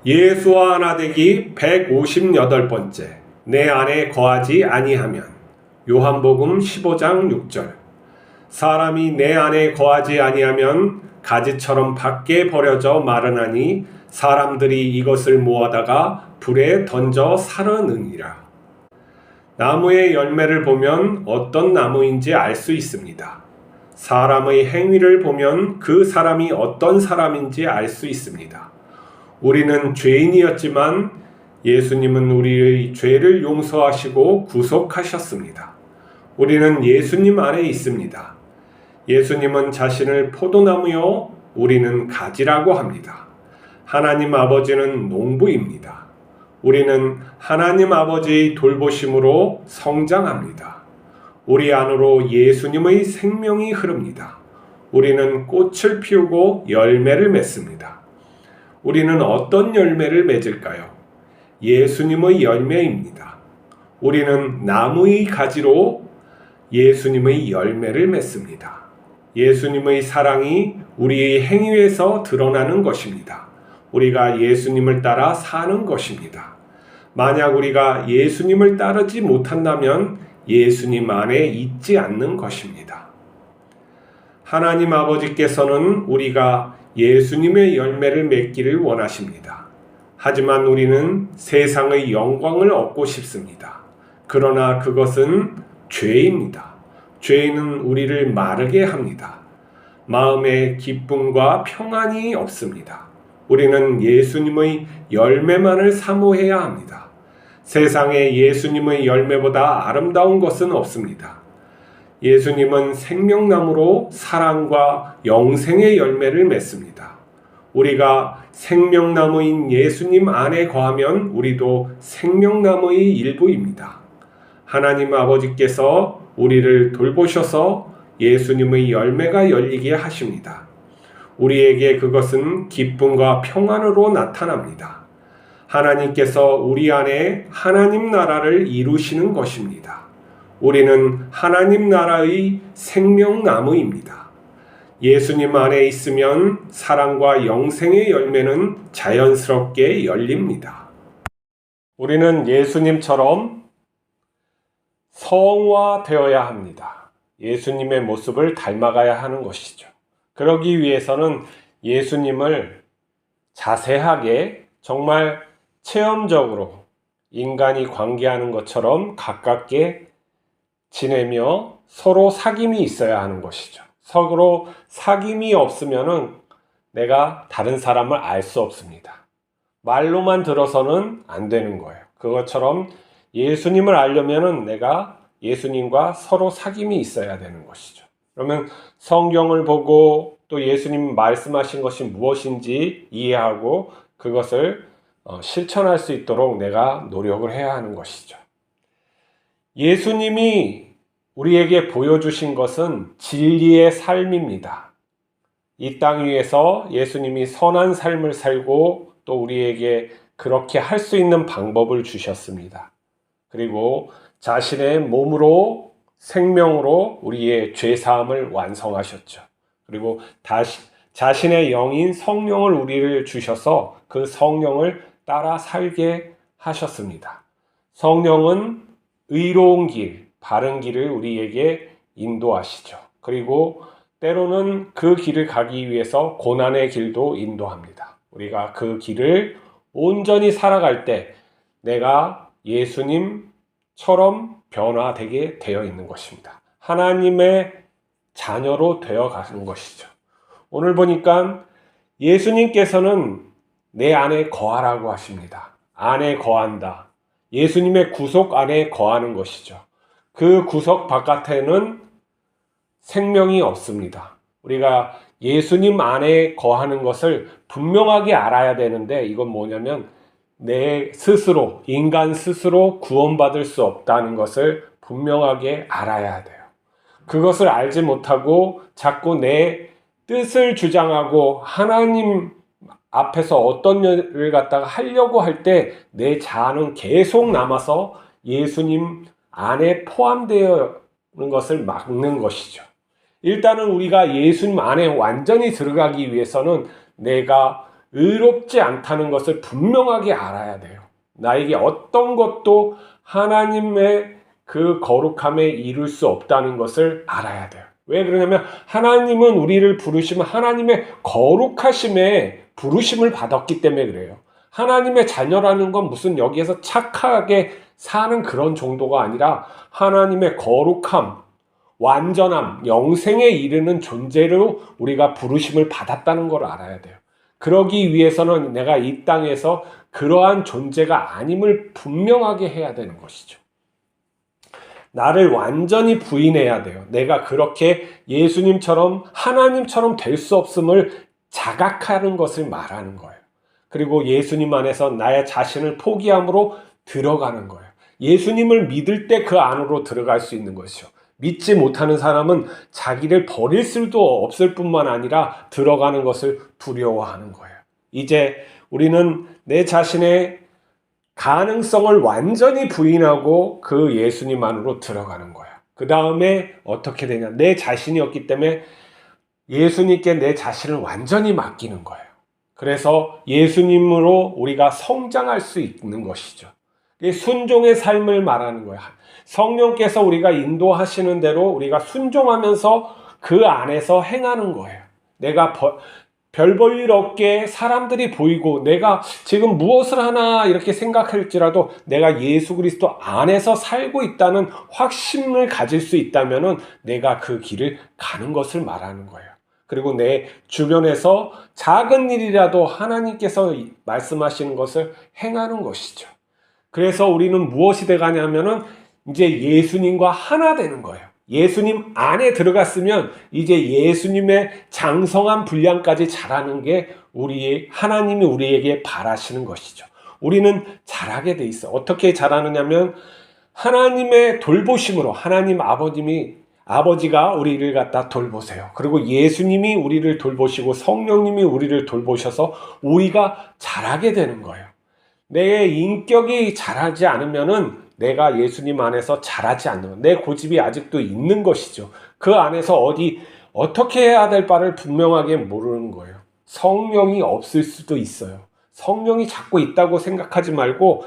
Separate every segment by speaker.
Speaker 1: 예수와 하나 되기 158번째. 내 안에 거하지 아니하면. 요한복음 15장 6절. 사람이 내 안에 거하지 아니하면 가지처럼 밖에 버려져 마르나니 사람들이 이것을 모아다가 불에 던져 사르느니라. 나무의 열매를 보면 어떤 나무인지 알 수 있습니다. 사람의 행위를 보면 그 사람이 어떤 사람인지 알 수 있습니다. 우리는 죄인이었지만 예수님은 우리의 죄를 용서하시고 구속하셨습니다. 우리는 예수님 안에 있습니다. 예수님은 자신을 포도나무요, 우리는 가지라고 합니다. 하나님 아버지는 농부입니다. 우리는 하나님 아버지의 돌보심으로 성장합니다. 우리 안으로 예수님의 생명이 흐릅니다. 우리는 꽃을 피우고 열매를 맺습니다. 우리는 어떤 열매를 맺을까요? 예수님의 열매입니다. 우리는 나무의 가지로 예수님의 열매를 맺습니다. 예수님의 사랑이 우리의 행위에서 드러나는 것입니다. 우리가 예수님을 따라 사는 것입니다. 만약 우리가 예수님을 따르지 못한다면 예수님 안에 있지 않는 것입니다. 하나님 아버지께서는 우리가 예수님의 열매를 맺기를 원하십니다. 하지만 우리는 세상의 영광을 얻고 싶습니다. 그러나 그것은 죄입니다. 죄는 우리를 마르게 합니다. 마음에 기쁨과 평안이 없습니다. 우리는 예수님의 열매만을 사모해야 합니다. 세상에 예수님의 열매보다 아름다운 것은 없습니다. 예수님은 생명나무로 사랑과 영생의 열매를 맺습니다. 우리가 생명나무인 예수님 안에 거하면 우리도 생명나무의 일부입니다. 하나님 아버지께서 우리를 돌보셔서 예수님의 열매가 열리게 하십니다. 우리에게 그것은 기쁨과 평안으로 나타납니다. 하나님께서 우리 안에 하나님 나라를 이루시는 것입니다. 우리는 하나님 나라의 생명나무입니다. 예수님 안에 있으면 사랑과 영생의 열매는 자연스럽게 열립니다. 우리는 예수님처럼 성화되어야 합니다. 예수님의 모습을 닮아가야 하는 것이죠. 그러기 위해서는 예수님을 자세하게 정말 체험적으로 인간이 관계하는 것처럼 가깝게 지내며 서로 사귐이 있어야 하는 것이죠. 서로 사귐이 없으면은 내가 다른 사람을 알 수 없습니다. 말로만 들어서는 안 되는 거예요. 그것처럼 예수님을 알려면은 내가 예수님과 서로 사귐이 있어야 되는 것이죠. 그러면 성경을 보고 또 예수님 말씀하신 것이 무엇인지 이해하고 그것을 실천할 수 있도록 내가 노력을 해야 하는 것이죠. 예수님이 우리에게 보여주신 것은 진리의 삶입니다. 이 땅 위에서 예수님이 선한 삶을 살고 또 우리에게 그렇게 할 수 있는 방법을 주셨습니다. 그리고 자신의 몸으로 생명으로 우리의 죄사함을 완성하셨죠. 그리고 자신의 영인 성령을 우리를 주셔서 그 성령을 따라 살게 하셨습니다. 성령은 의로운 길, 바른 길을 우리에게 인도하시죠. 그리고 때로는 그 길을 가기 위해서 고난의 길도 인도합니다. 우리가 그 길을 온전히 살아갈 때 내가 예수님처럼 변화되게 되어 있는 것입니다. 하나님의 자녀로 되어 가는 것이죠. 오늘 보니까 예수님께서는 내 안에 거하라고 하십니다. 안에 거한다. 예수님의 구속 안에 거하는 것이죠. 그 구속 바깥에는 생명이 없습니다. 우리가 예수님 안에 거하는 것을 분명하게 알아야 되는데 이건 뭐냐면 내 스스로, 인간 스스로 구원받을 수 없다는 것을 분명하게 알아야 돼요. 그것을 알지 못하고 자꾸 내 뜻을 주장하고 하나님 앞에서 어떤 일을 갖다가 하려고 할 때 내 자아는 계속 남아서 예수님 안에 포함되어 있는 것을 막는 것이죠. 일단은 우리가 예수님 안에 완전히 들어가기 위해서는 내가 의롭지 않다는 것을 분명하게 알아야 돼요. 나에게 어떤 것도 하나님의 그 거룩함에 이룰 수 없다는 것을 알아야 돼요. 왜 그러냐면 하나님은 우리를 부르시면 하나님의 거룩하심에 부르심을 받았기 때문에 그래요. 하나님의 자녀라는 건 무슨 여기에서 착하게 사는 그런 정도가 아니라 하나님의 거룩함, 완전함, 영생에 이르는 존재로 우리가 부르심을 받았다는 걸 알아야 돼요. 그러기 위해서는 내가 이 땅에서 그러한 존재가 아님을 분명하게 해야 되는 것이죠. 나를 완전히 부인해야 돼요. 내가 그렇게 예수님처럼 하나님처럼 될 수 없음을 자각하는 것을 말하는 거예요. 그리고 예수님 안에서 나의 자신을 포기함으로 들어가는 거예요. 예수님을 믿을 때 그 안으로 들어갈 수 있는 것이죠. 믿지 못하는 사람은 자기를 버릴 수도 없을 뿐만 아니라 들어가는 것을 두려워하는 거예요. 이제 우리는 내 자신의 가능성을 완전히 부인하고 그 예수님 안으로 들어가는 거야. 그 다음에 어떻게 되냐? 내 자신이었기 때문에 예수님께 내 자신을 완전히 맡기는 거예요. 그래서 예수님으로 우리가 성장할 수 있는 것이죠. 순종의 삶을 말하는 거야. 성령께서 우리가 인도하시는 대로 우리가 순종하면서 그 안에서 행하는 거예요. 내가 별 볼 일 없게 사람들이 보이고 내가 지금 무엇을 하나 이렇게 생각할지라도 내가 예수 그리스도 안에서 살고 있다는 확신을 가질 수 있다면 내가 그 길을 가는 것을 말하는 거예요. 그리고 내 주변에서 작은 일이라도 하나님께서 말씀하시는 것을 행하는 것이죠. 그래서 우리는 무엇이 돼가냐면은 이제 예수님과 하나 되는 거예요. 예수님 안에 들어갔으면 이제 예수님의 장성한 분량까지 자라는 게 하나님이 우리에게 바라시는 것이죠. 우리는 자라게 돼 있어. 어떻게 자라느냐면 하나님의 돌보심으로 하나님 아버지가 우리를 갖다 돌보세요. 그리고 예수님이 우리를 돌보시고 성령님이 우리를 돌보셔서 우리가 자라게 되는 거예요. 내 인격이 자라지 않으면은 내가 예수님 안에서 자라지 않는 내 고집이 아직도 있는 것이죠. 그 안에서 어떻게 해야 될 바를 분명하게 모르는 거예요. 성령이 없을 수도 있어요. 성령이 자꾸 있다고 생각하지 말고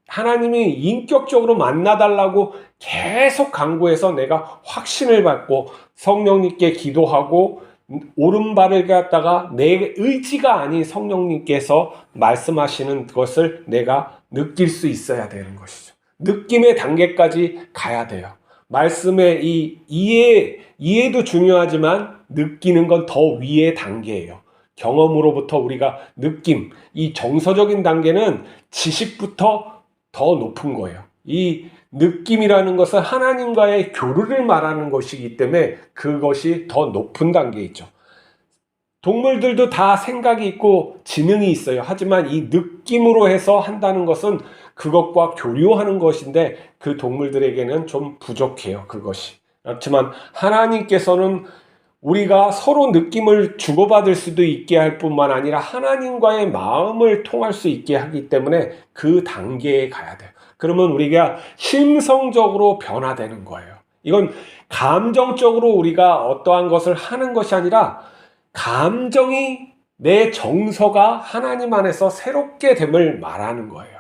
Speaker 1: 하나님이 인격적으로 만나달라고 계속 강구해서 내가 확신을 받고 성령님께 기도하고 오른발을 갖다가 내 의지가 아닌 성령님께서 말씀하시는 것을 내가 느낄 수 있어야 되는 것이죠. 느낌의 단계까지 가야 돼요. 말씀의 이 이해도 중요하지만 느끼는 건 더 위의 단계예요. 경험으로부터 우리가 느낌, 이 정서적인 단계는 지식부터 더 높은 거예요. 이 느낌이라는 것은 하나님과의 교류를 말하는 것이기 때문에 그것이 더 높은 단계이죠. 동물들도 다 생각이 있고 지능이 있어요. 하지만 이 느낌으로 해서 한다는 것은 그것과 교류하는 것인데 그 동물들에게는 좀 부족해요. 그것이. 그렇지만 하나님께서는 우리가 서로 느낌을 주고받을 수도 있게 할 뿐만 아니라 하나님과의 마음을 통할 수 있게 하기 때문에 그 단계에 가야 돼요. 그러면 우리가 심성적으로 변화되는 거예요. 이건 감정적으로 우리가 어떠한 것을 하는 것이 아니라 감정이 내 정서가 하나님 안에서 새롭게 됨을 말하는 거예요.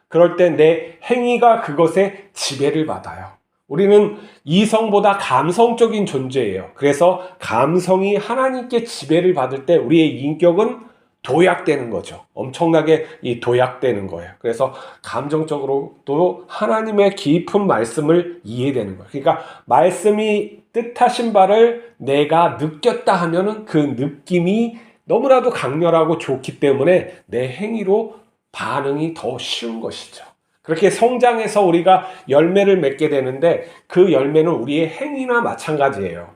Speaker 1: 그럴 때 내 행위가 그것에 지배를 받아요. 우리는 이성보다 감성적인 존재예요. 그래서 감성이 하나님께 지배를 받을 때 우리의 인격은 도약되는 거죠. 엄청나게 도약되는 거예요. 그래서 감정적으로도 하나님의 깊은 말씀을 이해되는 거예요. 그러니까 말씀이 뜻하신 바를 내가 느꼈다 하면은 그 느낌이 너무나도 강렬하고 좋기 때문에 내 행위로 반응이 더 쉬운 것이죠. 그렇게 성장해서 우리가 열매를 맺게 되는데 그 열매는 우리의 행위나 마찬가지예요.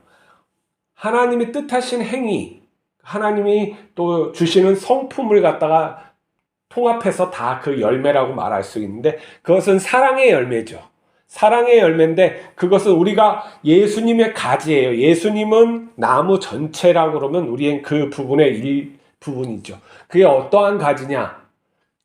Speaker 1: 하나님이 뜻하신 행위, 하나님이 또 주시는 성품을 갖다가 통합해서 다 그 열매라고 말할 수 있는데 그것은 사랑의 열매죠. 사랑의 열매인데 그것은 우리가 예수님의 가지예요. 예수님은 나무 전체라고 그러면 우리는 그 부분의 일부분이죠. 그게 어떠한 가지냐?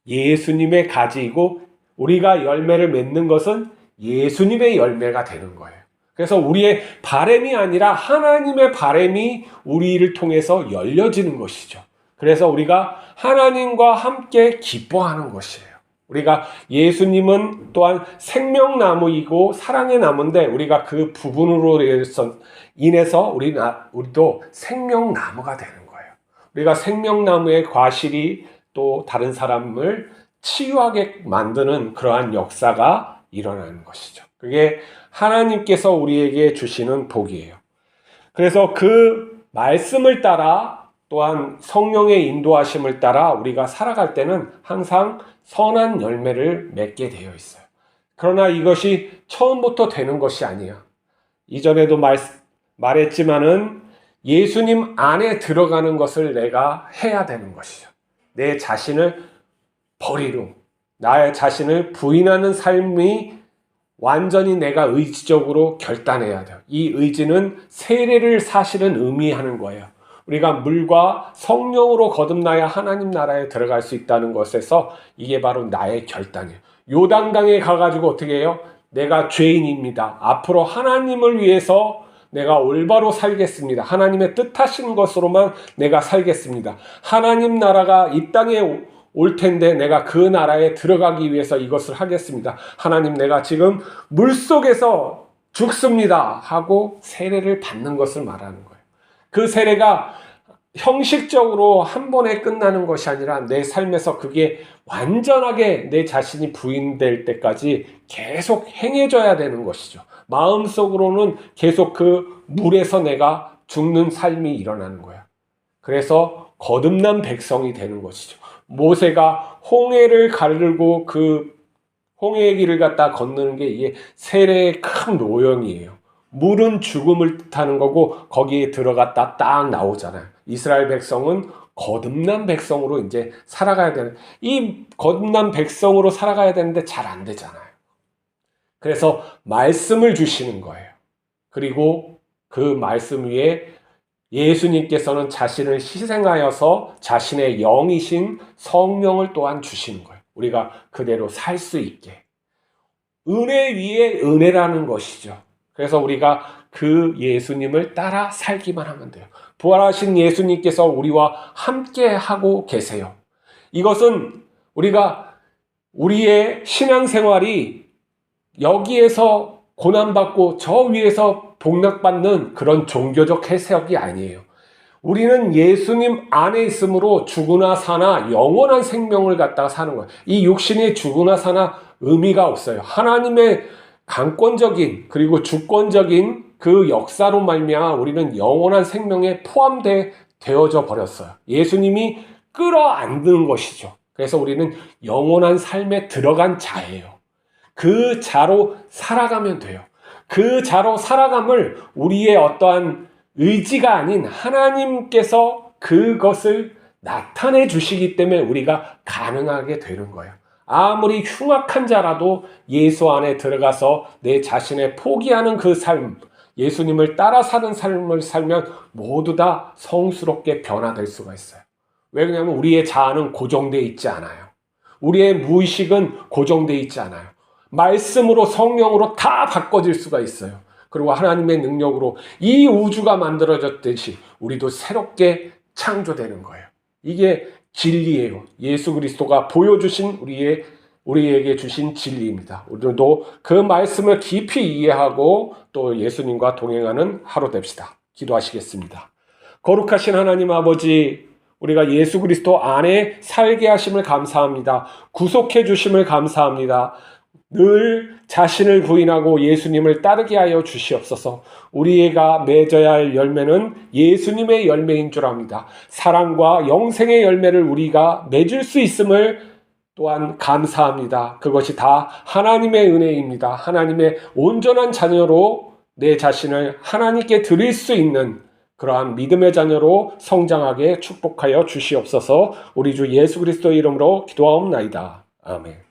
Speaker 1: 예수님의 가지이고 우리가 열매를 맺는 것은 예수님의 열매가 되는 거예요. 그래서 우리의 바람이 아니라 하나님의 바람이 우리를 통해서 열려지는 것이죠. 그래서 우리가 하나님과 함께 기뻐하는 것이에요. 우리가 예수님은 또한 생명나무이고 사랑의 나무인데 우리가 그 부분으로 인해서 우리도 생명나무가 되는 거예요. 우리가 생명나무의 과실이 또 다른 사람을 치유하게 만드는 그러한 역사가 일어나는 것이죠. 그게 하나님께서 우리에게 주시는 복이에요. 그래서 그 말씀을 따라 또한 성령의 인도하심을 따라 우리가 살아갈 때는 항상 선한 열매를 맺게 되어 있어요. 그러나 이것이 처음부터 되는 것이 아니야. 이전에도 말했지만은 예수님 안에 들어가는 것을 내가 해야 되는 것이죠. 내 자신을 버리고 나의 자신을 부인하는 삶이 완전히 내가 의지적으로 결단해야 돼요. 이 의지는 세례를 사실은 의미하는 거예요. 우리가 물과 성령으로 거듭나야 하나님 나라에 들어갈 수 있다는 것에서 이게 바로 나의 결단이에요. 요단강에 가가지고 어떻게 해요? 내가 죄인입니다. 앞으로 하나님을 위해서 내가 올바로 살겠습니다. 하나님의 뜻하신 것으로만 내가 살겠습니다. 하나님 나라가 이 땅에 올 텐데 내가 그 나라에 들어가기 위해서 이것을 하겠습니다. 하나님, 내가 지금 물속에서 죽습니다 하고 세례를 받는 것을 말하는 거예요. 그 세례가 형식적으로 한 번에 끝나는 것이 아니라 내 삶에서 그게 완전하게 내 자신이 부인될 때까지 계속 행해져야 되는 것이죠. 마음속으로는 계속 그 물에서 내가 죽는 삶이 일어나는 거야. 그래서 거듭난 백성이 되는 것이죠. 모세가 홍해를 가르고 그 홍해의 길을 갖다 건너는 게 이게 세례의 큰 노형이에요. 물은 죽음을 뜻하는 거고 거기에 들어갔다 딱 나오잖아요. 이스라엘 백성은 거듭난 백성으로 이제 살아가야 되는, 이 거듭난 백성으로 살아가야 되는데 잘 안 되잖아요. 그래서 말씀을 주시는 거예요. 그리고 그 말씀 위에 예수님께서는 자신을 희생하여서 자신의 영이신 성령을 또한 주시는 거예요. 우리가 그대로 살 수 있게. 은혜 위에 은혜라는 것이죠. 그래서 우리가 그 예수님을 따라 살기만 하면 돼요. 부활하신 예수님께서 우리와 함께 하고 계세요. 이것은 우리가 우리의 신앙생활이 여기에서 고난받고 저 위에서 복락받는 그런 종교적 해석이 아니에요. 우리는 예수님 안에 있으므로 죽으나 사나 영원한 생명을 갖다가 사는 거예요. 이 육신이 죽으나 사나 의미가 없어요. 하나님의 강권적인 그리고 주권적인 그 역사로 말미암아 우리는 영원한 생명에 포함되어져 버렸어요. 예수님이 끌어안는 것이죠. 그래서 우리는 영원한 삶에 들어간 자예요. 그 자로 살아가면 돼요. 그 자로 살아감을 우리의 어떠한 의지가 아닌 하나님께서 그것을 나타내 주시기 때문에 우리가 가능하게 되는 거예요. 아무리 흉악한 자라도 예수 안에 들어가서 내 자신을 포기하는 그 삶, 예수님을 따라 사는 삶을 살면 모두 다 성스럽게 변화될 수가 있어요. 왜냐하면 우리의 자아는 고정되어 있지 않아요. 우리의 무의식은 고정되어 있지 않아요. 말씀으로 성령으로 다 바꿔질 수가 있어요. 그리고 하나님의 능력으로 이 우주가 만들어졌듯이 우리도 새롭게 창조되는 거예요. 이게 진리예요. 예수 그리스도가 보여주신 우리에게 주신 진리입니다. 우리도 그 말씀을 깊이 이해하고 또 예수님과 동행하는 하루 됩시다. 기도하시겠습니다. 거룩하신 하나님 아버지, 우리가 예수 그리스도 안에 살게 하심을 감사합니다. 구속해 주심을 감사합니다. 늘 자신을 부인하고 예수님을 따르게 하여 주시옵소서. 우리가 맺어야 할 열매는 예수님의 열매인 줄 압니다. 사랑과 영생의 열매를 우리가 맺을 수 있음을 또한 감사합니다. 그것이 다 하나님의 은혜입니다. 하나님의 온전한 자녀로 내 자신을 하나님께 드릴 수 있는 그러한 믿음의 자녀로 성장하게 축복하여 주시옵소서. 우리 주 예수 그리스도의 이름으로 기도하옵나이다. 아멘.